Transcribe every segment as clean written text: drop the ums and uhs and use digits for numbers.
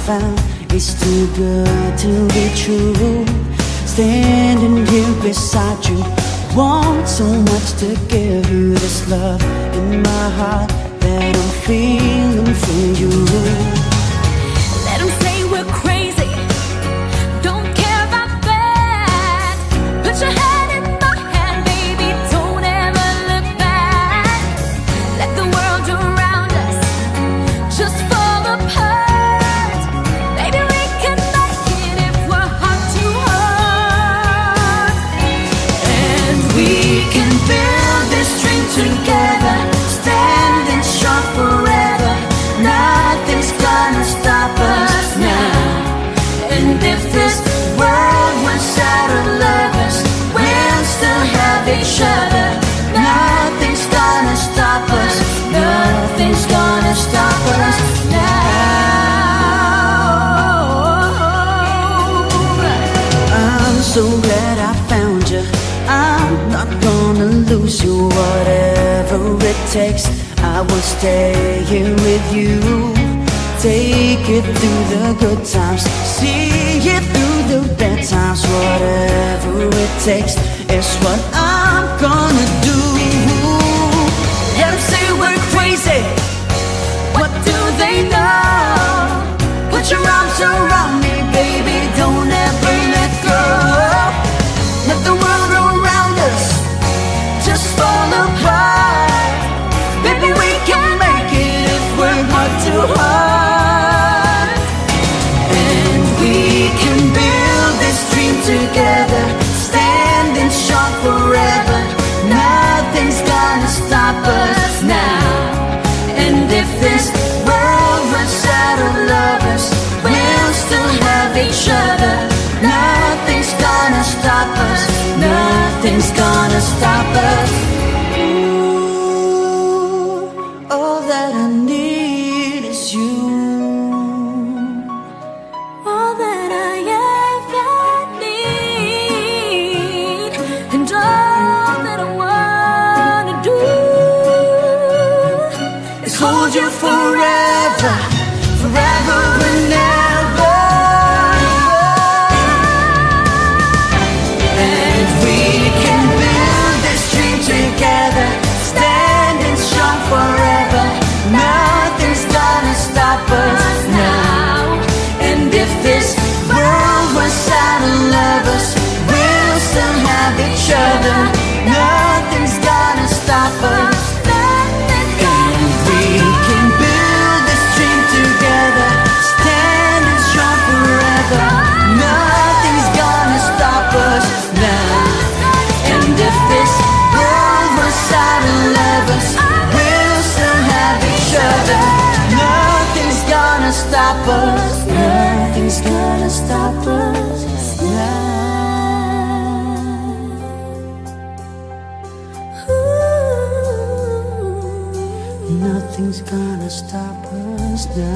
found is too good to be true. Standing here beside you, want so much to give you this love in my heart that I'm feeling for you. Let them say we're crazy, don't care about that. Put your hand in my hand, baby, don't ever look back. Let the world around us just fall apart. Maybe we can make it if we're heart to heart. And we can build this dream together, standing strong forever. Nothing's gonna stop us now. And if this world runs out of lovers, we'll still have each other. Nothing's gonna stop us. Nothing's gonna stop us now. I'm so glad I found you. I'm not gonna lose you. Whatever it takes, I will stay here with you. Take it through the good times, see it through the bad times. Whatever it takes is what I'm gonna do. Let them say we're crazy, what do they know? Put your arms around me, baby, don't ever let go. Let the world around us just fall apart. Baby, we can make it if we're heart to heart. And we can build this dream together, standing strong forever. Nothing's gonna stop us now. And if this world runs out of lovers, we'll still have each other. Nothing's gonna stop us. Nothing's gonna stop us. All that I need is you. All that I ever need, and all that I wanna do is hold you forever, forever and ever. And we can build this dream together, standing strong forever. Nothing's gonna stop us now. And if this world was out of lovers, we'll still have each other. Nothing's gonna stop us. And we can build this dream together, standing strong forever. Nothing's gonna stop us now. And if this world was out of lovers, we'll still have each other. Nothing's gonna stop us. Nothing's gonna stop us now. Nothing's gonna stop us now.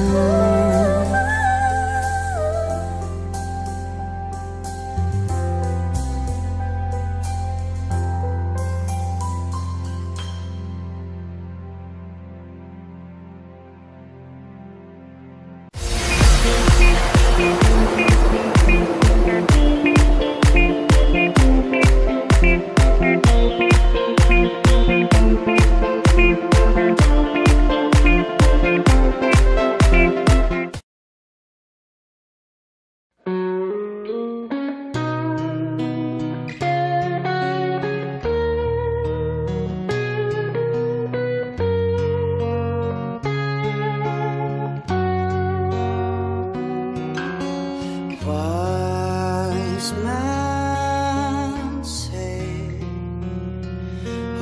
Wise man say,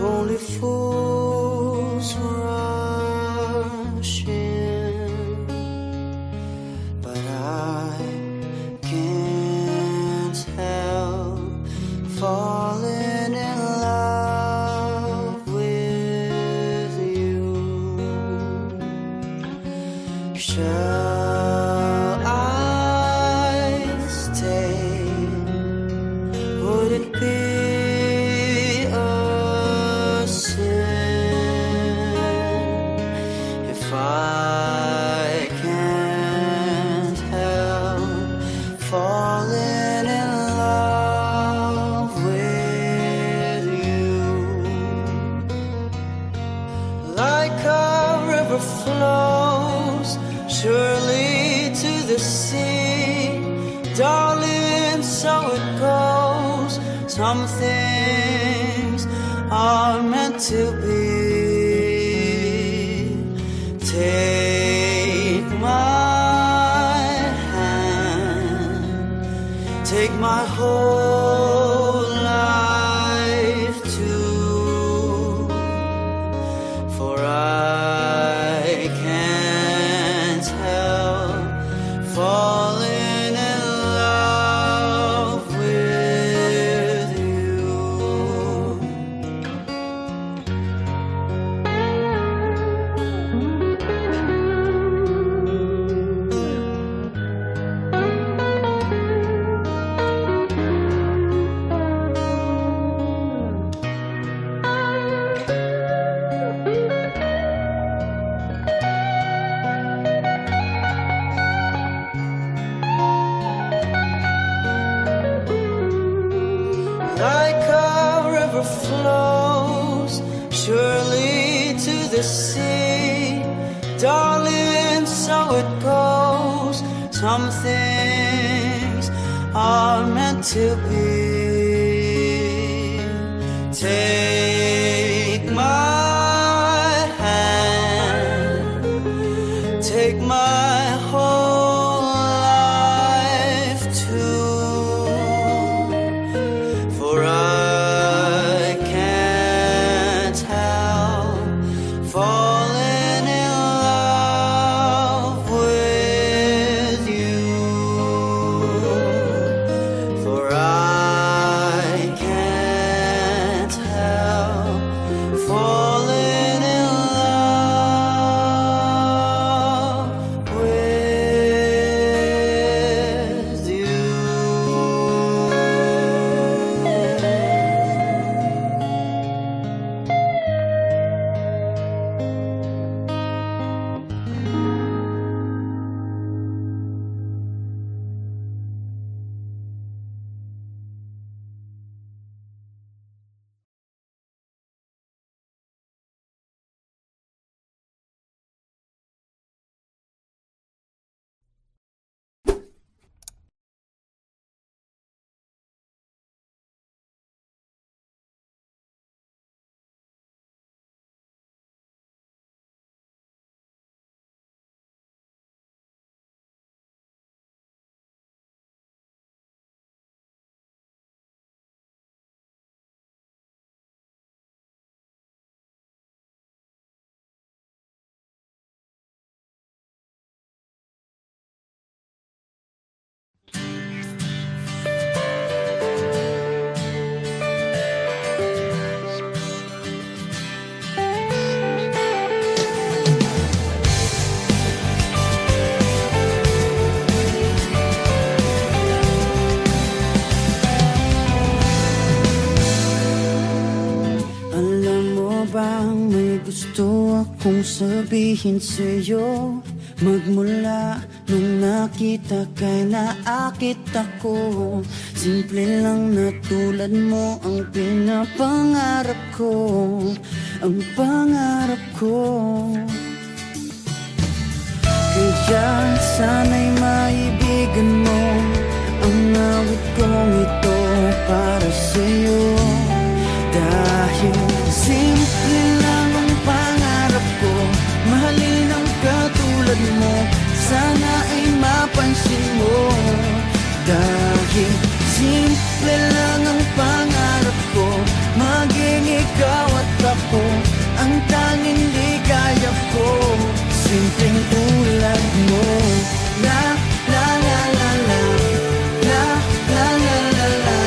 only fools rush in, but I can't help falling in love with you. Shall I stay? Would it be a sin darling, so it goes. Some things are meant to be. Take my hand, take my whole life too, for I can't help falling in love with you. Like a river flows surely to the sea, darling, so it goes. Some things are meant to be. Take my hand, take my whole life too, for I can't help falling in love with you, for I can't help falling in love with you. Alam mo bang may gusto akong sabihin sa'yo? Magmula nung nakita kay naakit ako. Simple lang na tulad mo ang pinapangarap ko, ang pangarap ko. Kaya sana'y maibigan mo ang awit kong ito para sa'yo. Dahil simple lang ang pangarap ko, mahalin ang katulad mo, sana ay mapansin mo. Dahil simple lang ang pangarap ko, maging ikaw at ako ang tanging ligaya ko. Simpleng tulad mo. La la la la la, la la la la la,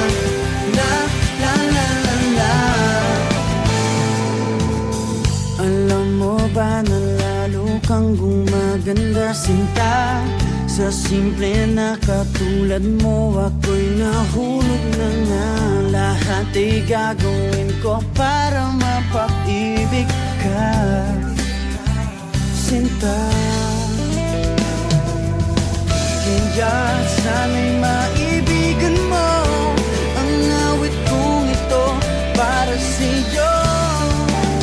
la la la la la. Alam mo ba na lalo kang gumaganda, sinta? Sa simple na katulad mo, ako'y nahulog na nga. Lahat ay gagawin ko para mapag-ibig ka, sinta. Kaya sana'y maibigan mo ang awit kong ito para sa'yo.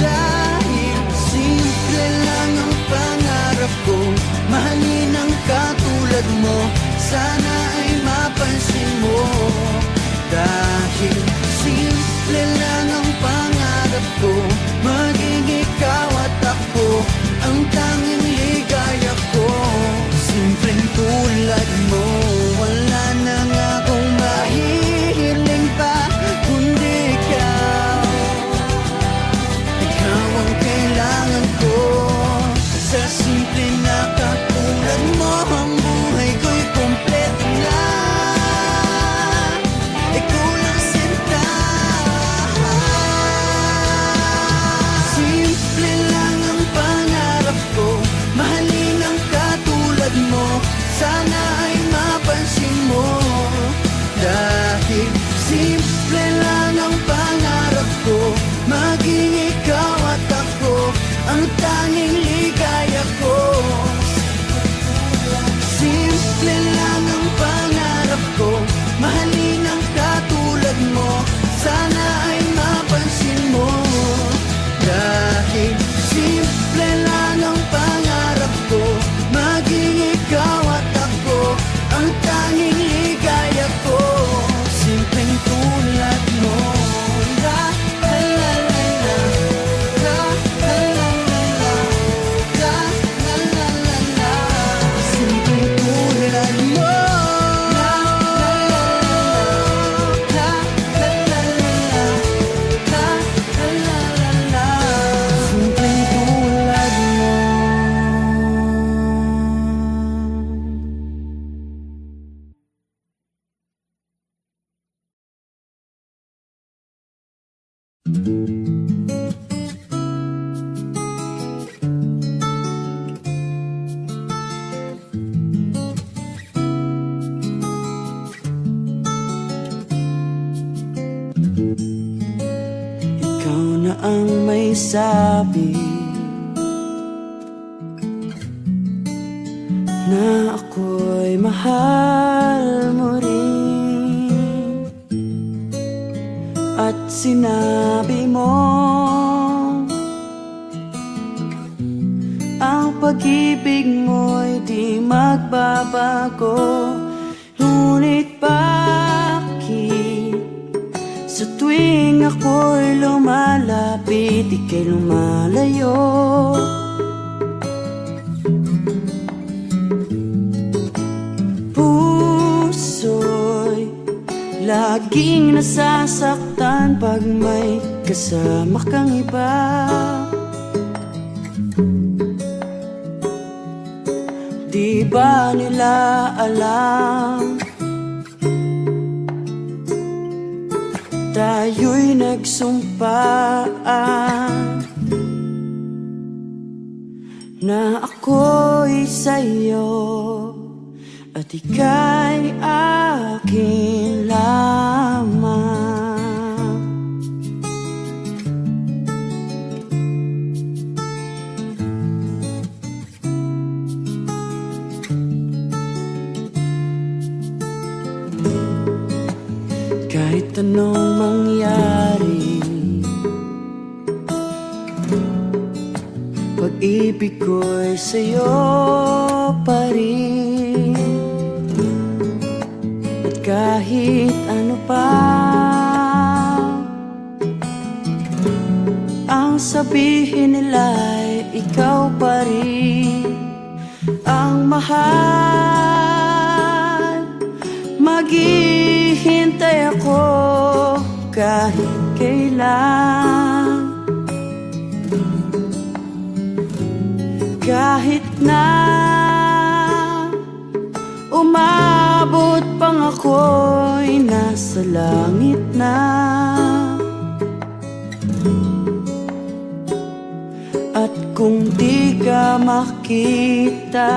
Dahil simple lang ang pangarap ko, mahalin ang katulad mo, sana ay mapansin mo. Dahil simple lang ang pangarap ko, maging ikaw at ako ang tanging ligaya ko. Simpleng tulad mo, wala na nga akong mahihiling pa kundi ikaw. Ikaw ang kailangan ko. Sa simple na katulad mo, ang buhay ko'y kompleto na. Ikaw lang sinta. Simple lang ang pangarap ko, mahalin ang katulad mo. Sana ay mapansin mo. Dahil simple lang ang pangarap ko, maging ikaw at ako ang tanging ligaya ko. Simple lang ang pangarap ko, mahalin ang katulad mo. Sana ay mapansin mo. Dahil simple lang ang pangarap ko, maging ikaw at ako ang tanging ligaya ko. Simpleng tulad mo. La la la la la, la la la la la, la la la la la. Simpleng tulad mo. La la la la, la la la la la, la la la la la. Simpleng tulad mo. Ikaw na ang may sabi na ako'y mahal mo rin. At sinabi mo ang pag-ibig mo'y di magbabago. Ngunit bakit sa tuwing ako'y lumalapit, ika'y lumalayo? Puso'y laging nasasaktan pag may kasama kang iba. Di ba nila alam tayo'y nagsumpaan na ako'y sa'yo at ika'y akin lamang. Kahit anong mangyari, pag-ibig ko'y sa'yo pa rin. At kahit ano pa ang sabihin nila'y ikaw pa rin ang mahal. Maghihintay ako kahit kailan, kahit na umabot pang ako'y nasa langit na. At kung di ka makita,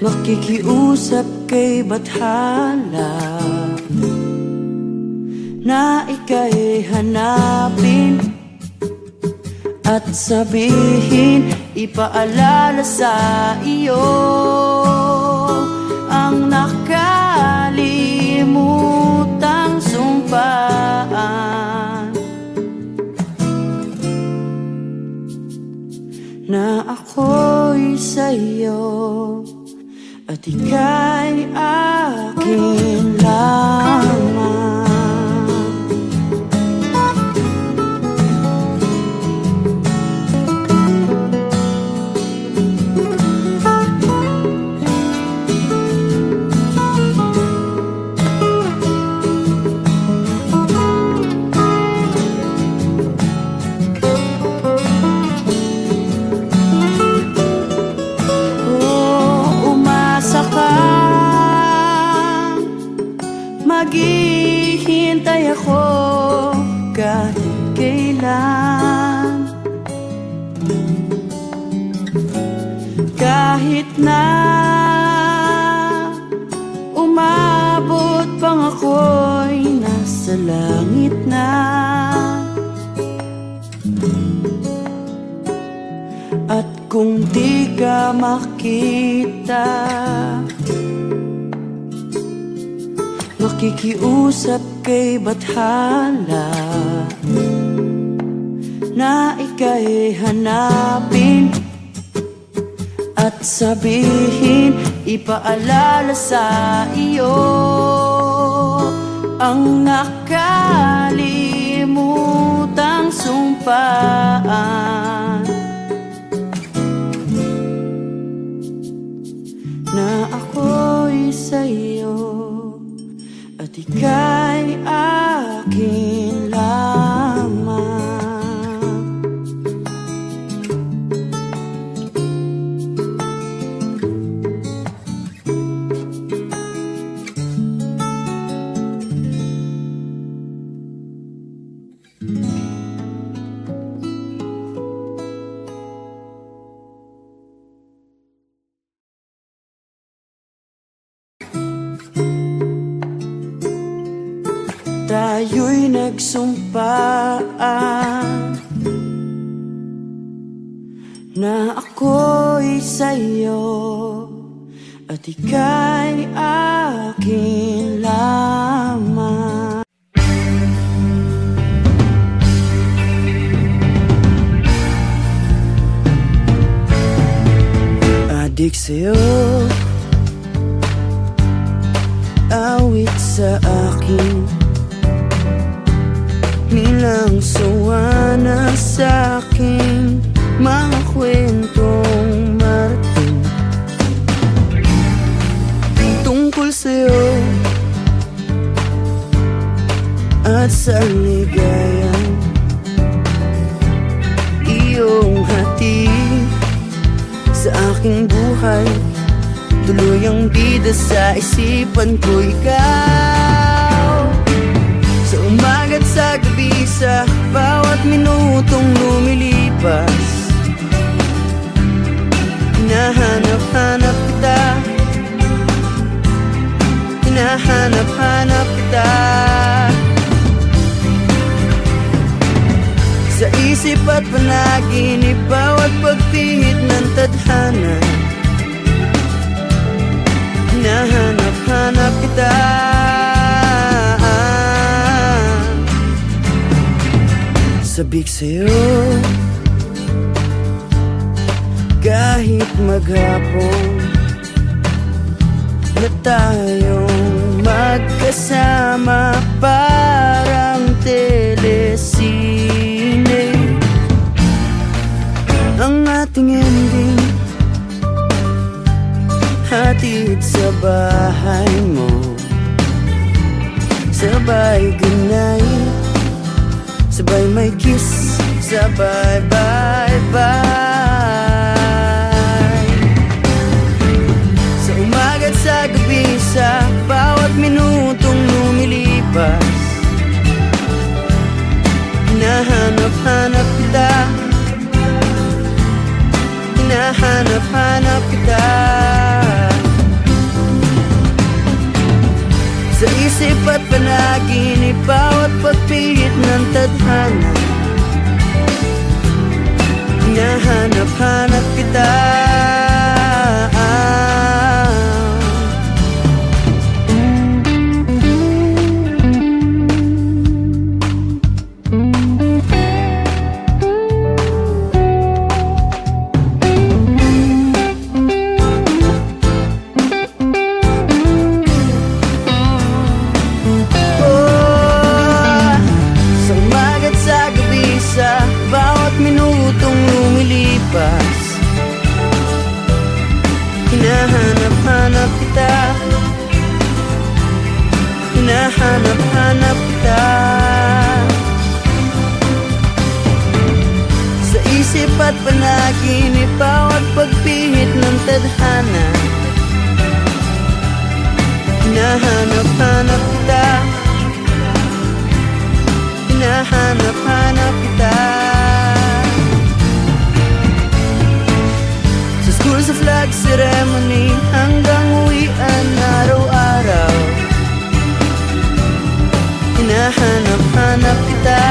makikiusap kay bathala na ika'y hanapin at sabihin, ipaalala sa iyo ang nakalimutang sumpaan na ako'y sa'yo at ika'y akin lamang. Maghihintay ako kahit kailan, kahit na umabot pang ako'y nasa langit na. At kung di ka makita, makikiusap kay bathala na ika'y hanapin at sabihin, ipaalala sa iyo ang nakalimutang sumpaan na ako'y sa'yo at ika'y akin lamang. Tayo'y nagsumpaan na ako'y sa'yo at ika'y akin lamang. Adik sa'yo, awit sa akin, nilang sawa na sa'king mga kwentong marating tungkol sa'yo at sa ligayang iyong hatid sa aking buhay. Tuluyang bida sa isipan ko ikaw, sa umaga't sa gabi, sa bawat minutong lumilipas. Hinahanap-hanap kita, hinahanap-hanap kita. Sa isip at panaginip, bawat pagpihit ng tadhana. Hinahanap-hanap kita. Sabik sa'yo kahit maghapon na tayong magkasama, parang telesine ang ating ending. Hatid sa bahay mo, sabay ganay, sabay may kiss, sabay bye-bye. Sa umaga't sa gabi, sa bawat minutong lumilipas, hinahanap-hanap kita, hinahanap-hanap kita. Sa isip at panaginip, bawat pagpihit ng tadhana, hinahanap-hanap kita. Hinahanap-hanap kita, hinahanap-hanap kita. Sa isip at panaginip, bawat pagpihit ng tadhana. Hinahanap-hanap kita, hinahanap-hanap kita. Sa school, sa flag ceremony, hanggang uwian araw-araw. Hinahanap-hanap kita,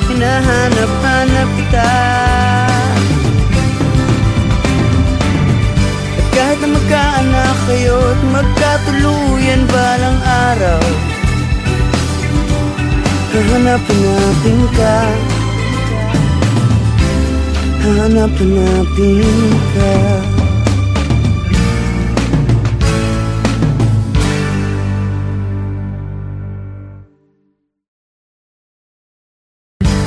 hinahanap-hanap kita. At kahit na magkaanak kayo at magkatuluyan balang araw, hahanap-hanapin ka, hahanap-hanapin ka.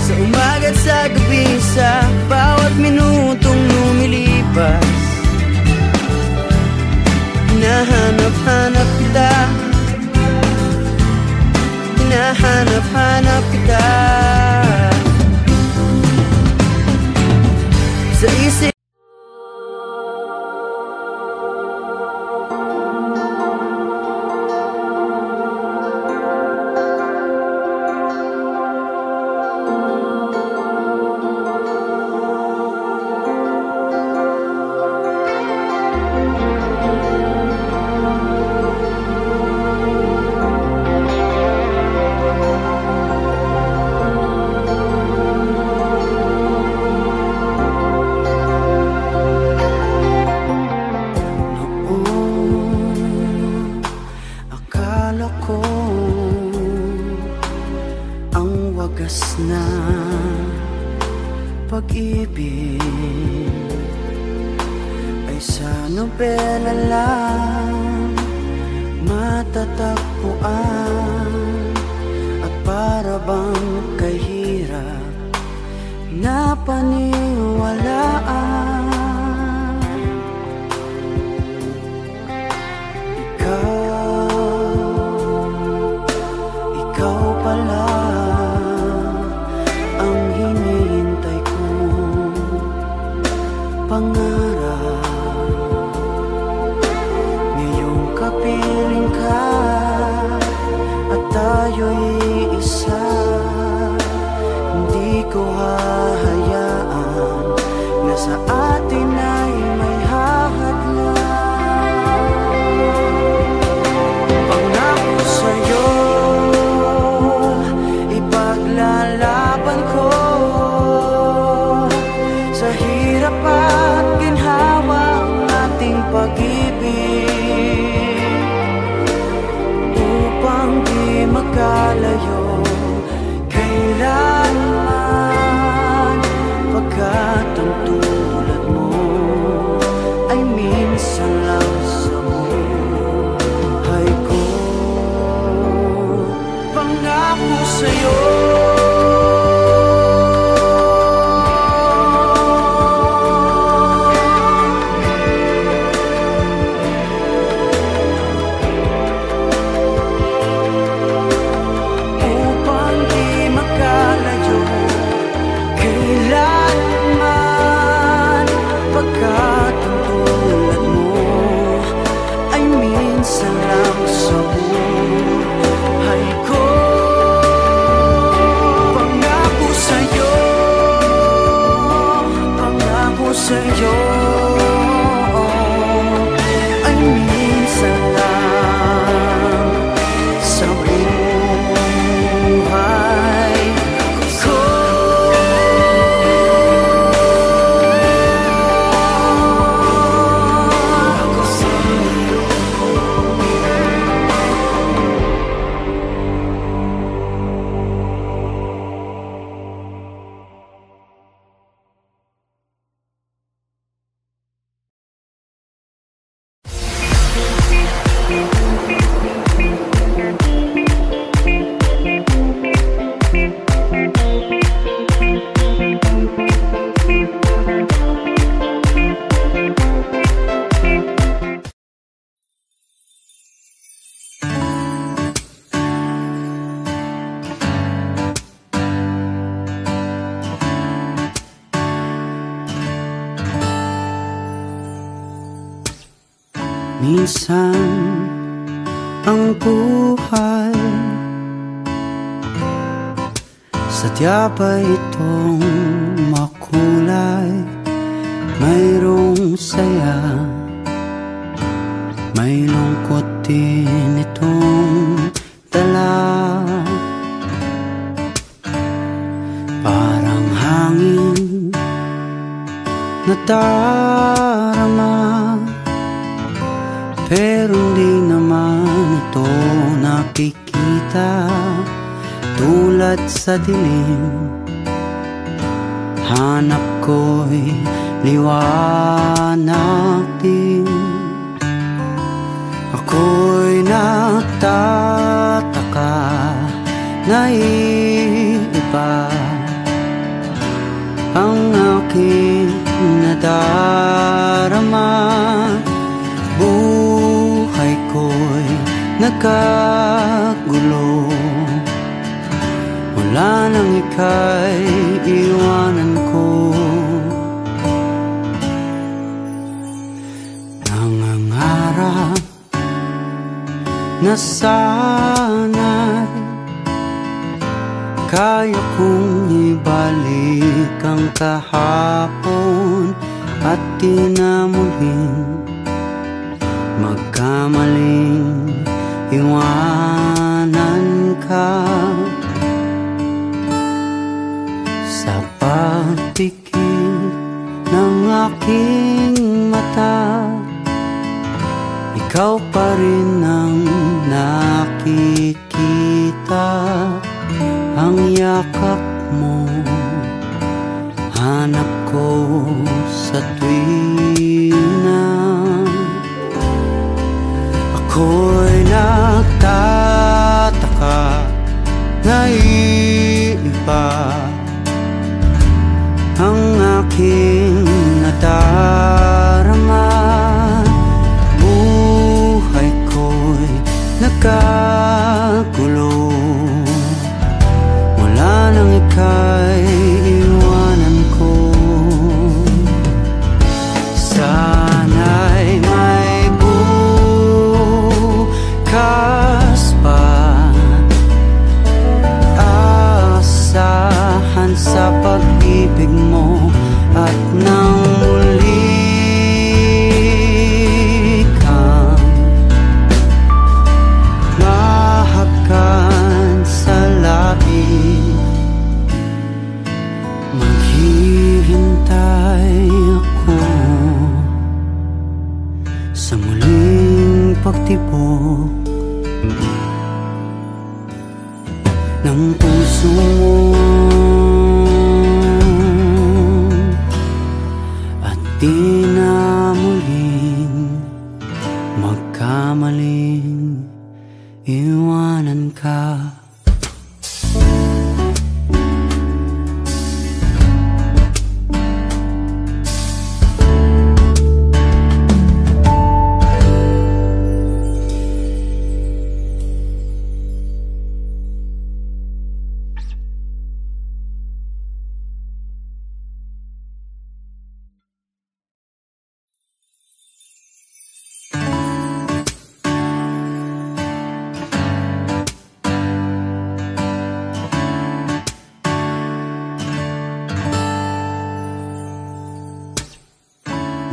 Sa umaga't sa gabi, sa bawat minutong lumilipas, hinahanap-hanap kita, hinahanap-hanap kita. Sa isip wagas na pag-ibig ay sa nobela lang matatagpuan, at para bang kahirap na paniwalaan. Ikaw pala ang hinihintay kong pangarap. Ngayong kapiling ka at tayo'y isa, hindi ko hahayaan na sa atin ay may hahadlang. Pangako sa'yo, ipaglalaban ko sa hirap at ginhawa ang ating pag-ibig, upang di magkalayo kailanman, pagkat ang tulad mo ay minsan lang sa buhay ko. Pangako sa'yo, upang di magkalayo kailanman, pagkat ang tulad mo ay minsan lang sa buhay ko. Pangako sa'yo, pangako sa'yo, ay minsan lang sa buhay ko. Ako sa'yo. Minsan ang buhay sadya pa itong makulay. Mayroong saya, may lungkot din itong dala. Parang hangin na darama, pero hindi naman ito nakikita. Tulad sa dilim, hanap ko'y liwanag din. Ako'y nagtataka na iba ang aking nadarama. Buhay ko'y nagkagulo, mula nang ika'y iwanan ko. Nangangarap na sana'y kaya kong ibalik ang kahapon at di na muling magkamaling iwanan ka. Sa pagpikit ng aking mata, ikaw pa rin ang nakikita. Ang yakap mo, hanap ko sa tuwina. Ako'y nagtataka na iba ang aking nadarama. Buhay ko'y nagkagulo, mula nang ika'y iwanan ko. Sana'y may bukas pa, asahan sa pag-ibig mo. At nang muli kang mahakan sa labi, maghihintay ako sa muling pagtibok ng puso mo. Di na muling magkamaling iwanan ka.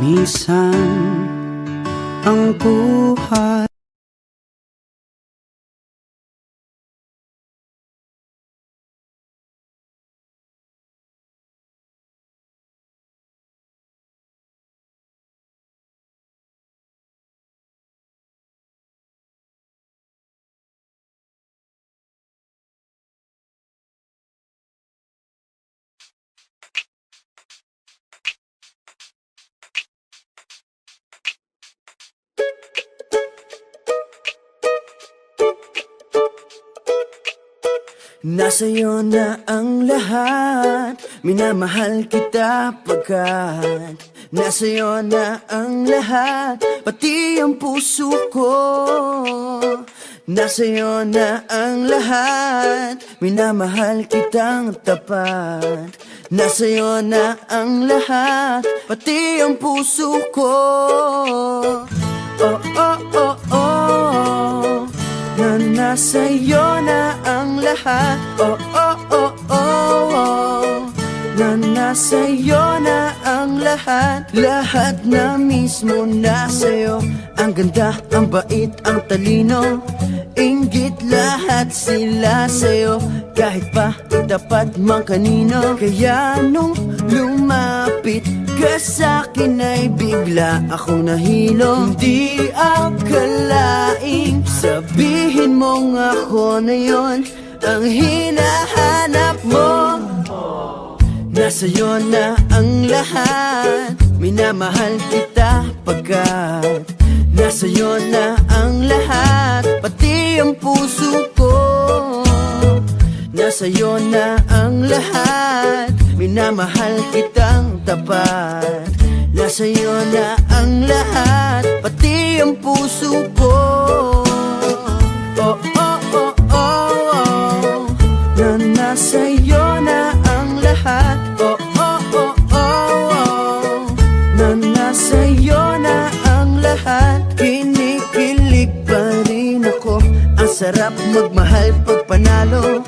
Minsan ang buhay Nasa'yo na ang lahat, minamahal kita pagkat nasa'yo na ang lahat, pati ang puso ko. Nasa'yo na ang lahat, minamahal kitang tapat. Nasa'yo na ang lahat, pati ang puso ko. Oh, oh. nasa'yo na ang lahat. Oh, oh, oh, oh, oh. Na nasa'yo na ang lahat. Lahat na mismo nasa'yo. Ang ganda, ang bait, ang talino, inggit lahat sila sa'yo. Kahit pa itapat mang kanino. Kaya nung lumapit ka sa'kin ay bigla akong nahilo. Hindi akalaing sabihin mong ako na yon ang hinahanap mo. Nasa'yo na ang lahat. Minamahal kita pagkat nasa'yo na ang lahat. Pati ang puso ko. Nasa'yo na ang lahat. Minamahal kitang tapat. Nasa'yo na ang lahat. Pati ang puso ko. Oh, oh, oh, oh, oh. Na nasa'yo na ang lahat. Oh, oh, oh, oh, oh. Na nasa'yo na ang lahat. Kinikilig pa rin ako. Ang sarap magmahal pag panalo.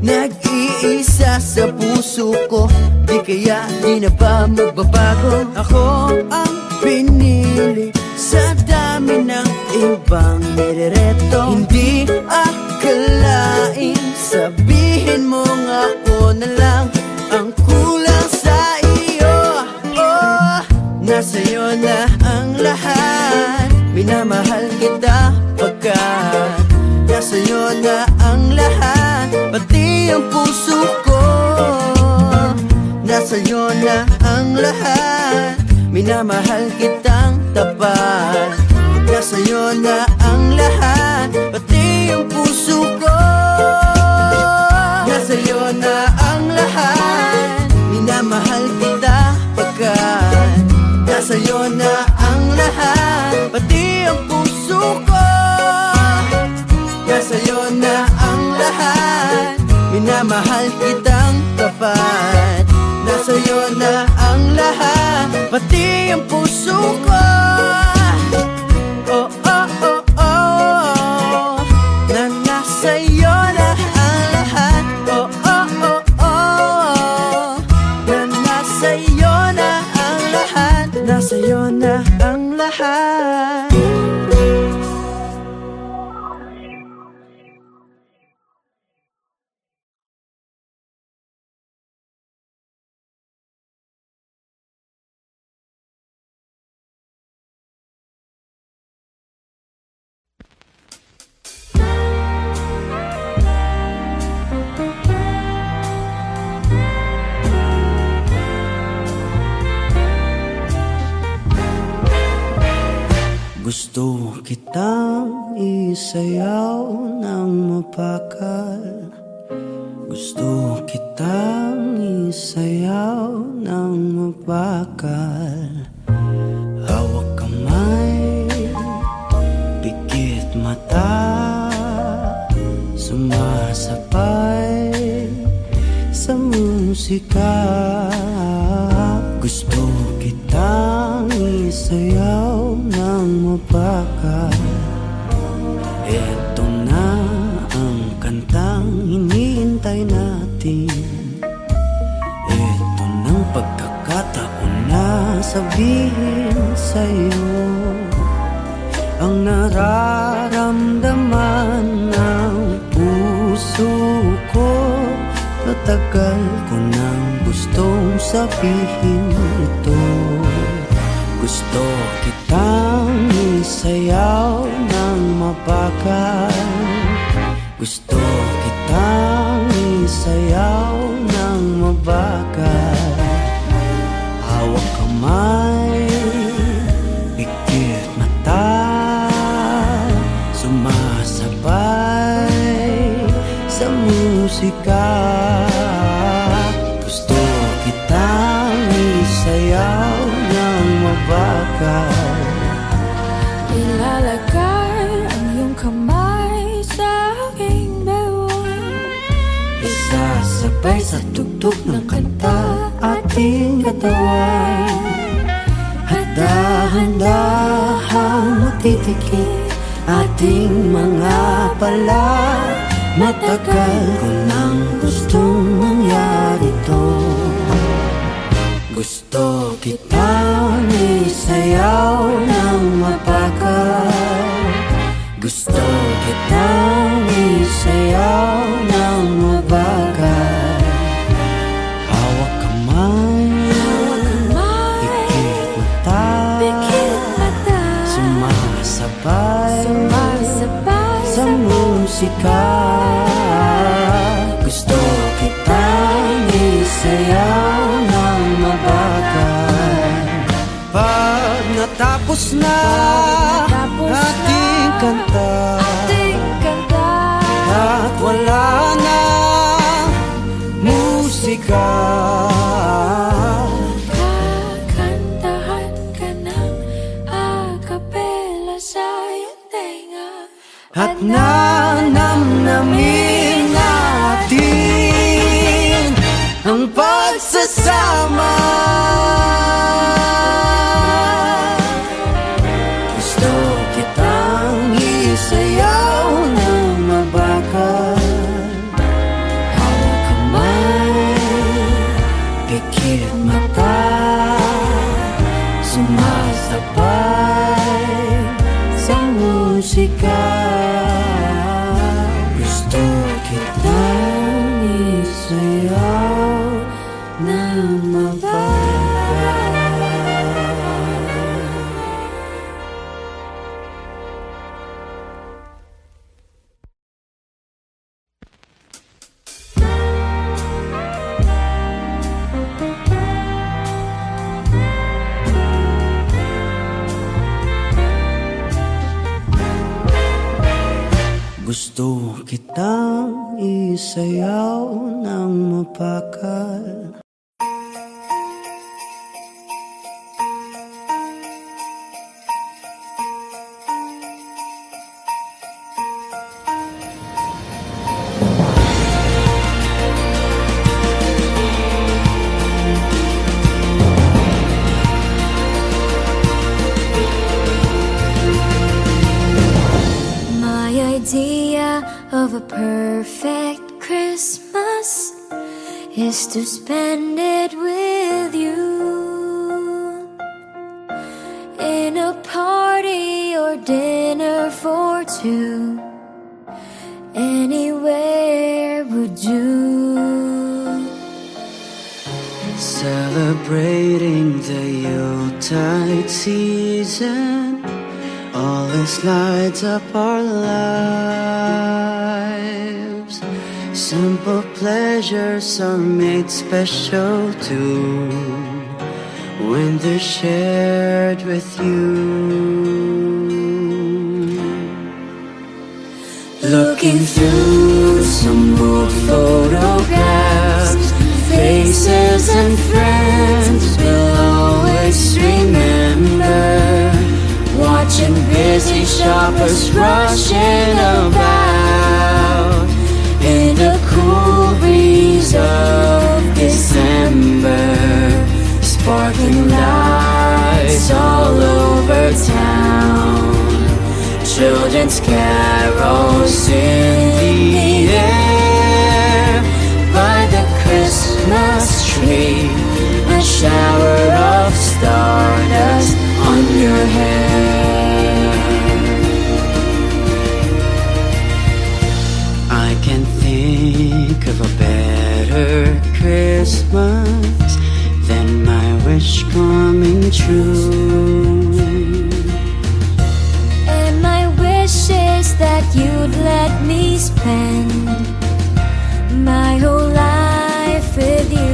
Nag-iisa sa puso ko. Di kaya di na ba magbabago? Ako ang pinili sa dami ng ibang nirereto. Hindi akalain sabihin mong ako na lang ang kulang sa iyo. Oh, nasa'yo na ang lahat. Minamahal kita pagkat nasa'yo na ang lahat. Pati ang puso ko. Nasa'yo na ang lahat. Minamahal kitang tapat. Nasa'yo na ang lahat. Pati ang puso ko. Nasa'yo na ang lahat. Minamahal kita pagkat nasa'yo na ang lahat. Pati ang puso ko. Nasa'yo na ang lahat. Minamahal kitang tapat. Nasa'yo na ang lahat. Pati ang puso ko. Oh, oh, oh, oh. Na nasa'yo na ang lahat. Oh, oh, oh, oh. Na nasa'yo na ang lahat. Nasa'yo na ang lahat. Gusto kitang isayaw ng mapakal. Gusto kitang isayaw ng mapakal. Hawak kamay, pikit mata, sumasabay sa musika. Gusto kitang isayaw ng mapakal. Eto na ang kantang hinihintay natin. Eto ng pagkakataon na sabihin sa'yo ang nararamdaman ng puso ko. Matagal ko nang gustong sabihin ito. Gusto kitang isayaw ng mapakal. Gusto kitang isayaw ng mabakal. Hawak kamay, pikit mata, sumasabay sa musika. Gusto kitang isayaw ng mabakal. Ilalagay ang iyong kamay sa aking bewang. Isasabay sa tugtog ng kanta ating katawan. At dahan-dahang matitikip ating mga pala. Matagal ko nang gustong mangyari to. Gusto kitang isayaw ng mapagal. Gusto kitang isayaw ng mabagal. Hawak kamay, pikit mata, sumasabay sa musika. Gusto kitang isayaw ng mabagal. Pag natapos na ating kanta, at wala na musika, kakantahan ka ng a-cappella sa iyong tenga. at nanamnamin natin ang pagsasama. Gusto kitang isayaw ng mabagal. Hawak kamay, pikit mata, sumasabay sa musika. Gusto kitang isayaw ng mabagal. Gusto kitang isayaw ng mapagal. Idea of a perfect Christmas is to spend it with you in a party or dinner for two. Anywhere would do. Celebrating the Yuletide season always lights up our lives. Simple pleasures are made special too when they're shared with you. Looking through some old photographs, faces and friends we'll always remember. Watching busy shoppers rushing about in the cool breeze of December. Sparkling lights all over town, children's carols in the air. By the Christmas tree, a shower of stardust on your hair. I can't think of a better Christmas than my wish coming true. And my wish is that you'd let me spend my whole life with you.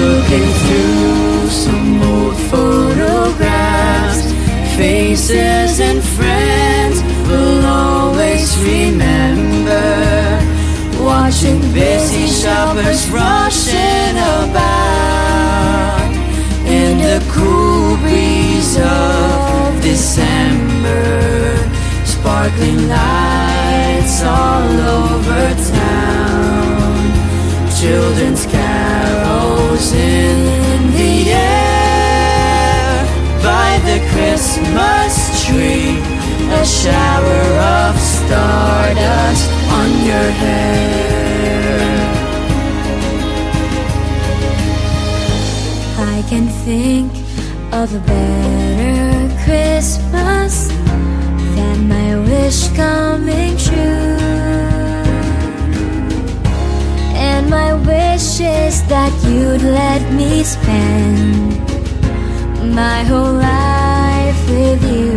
Looking through some old photographs, faces and friends we'll always remember watching busy shoppers rushing about in the cool breeze of December. Sparkling lights all over town, children's carols in the air. By the Christmas tree, a shower of stardust on your hair. I can think of a better Christmas than my wish coming true. And my wish is that you'd let me spend my whole life with you.